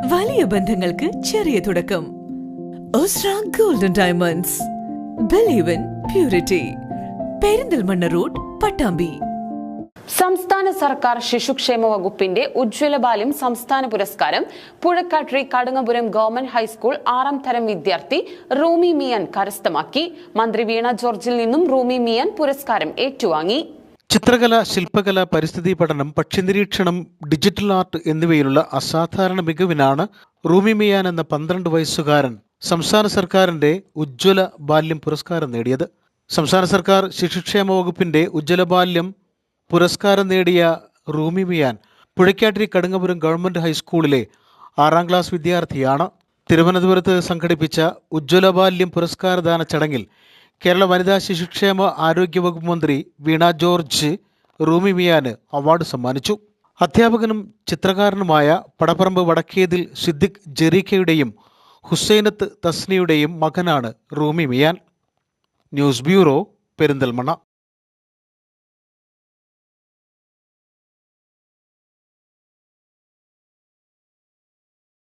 വലിയ ബന്ധങ്ങൾക്ക് ചെറിയ തുടക്കം. Osra golden diamonds. Believe in purity. Perinthalmanna road, Pattambi. സംസ്ഥാന സർക്കാർ ശിശുക്ഷേമ വകുപ്പിന്റെ ഉജ്ജ്വല ബാല്യം സംസ്ഥാന പുരസ്കാരം പുഴക്കാട്ടിരി കടുങ്ങപുരം ഗവൺമെന്റ് ഹൈസ്കൂൾ 6ാം തരം വിദ്യാർത്ഥി റൂമി മിയാൻ കരസ്ഥമാക്കി. മന്ത്രി വീണ ജോർജിൽ നിന്നും റൂമി മിയാൻ പുരസ്കാരം ഏറ്റുവാങ്ങി. ചിത്രകല, ശില്പകല, പരിസ്ഥിതി പഠനം, പക്ഷിനിരീക്ഷണം, ഡിജിറ്റൽ ആർട്ട് എന്നിവയിലുള്ള അസാധാരണ മികവിനാണ് റൂമി മിയാൻ എന്ന 12 വയസ്സുകാരൻ സംസ്ഥാന സർക്കാരിന്റെ ഉജ്ജ്വല ബാല്യം പുരസ്കാരം നേടിയത്. സംസ്ഥാന സർക്കാർ ശിശുക്ഷേമ വകുപ്പിന്റെ ഉജ്ജ്വല ബാല്യം പുരസ്കാരം നേടിയ റൂമി മിയാൻ പുഴക്കാട്ടിരി കടുങ്ങപുരം ഗവൺമെന്റ് ഹൈസ്കൂളിലെ 6ാം ക്ലാസ് വിദ്യാർത്ഥിയാണ്. തിരുവനന്തപുരത്ത് സംഘടിപ്പിച്ച ഉജ്ജ്വല ബാല്യം പുരസ്കാരദാന ചടങ്ങിൽ കേരള വനിതാ ശിശുക്ഷേമ ആരോഗ്യ വകുപ്പ് മന്ത്രി വീണ ജോർജ് റൂമി മിയാന് അവാർഡ് സമ്മാനിച്ചു. അധ്യാപകനും ചിത്രകാരനുമായ പടപ്പറമ്പ് വടക്കേതിൽ സിദ്ദിഖ് ജെറീക്കയുടെയും ഹുസൈനത്ത് തസ്നിയുടെയും മകനാണ് റൂമി മിയാൻ. News bureau, Perinthalmanna.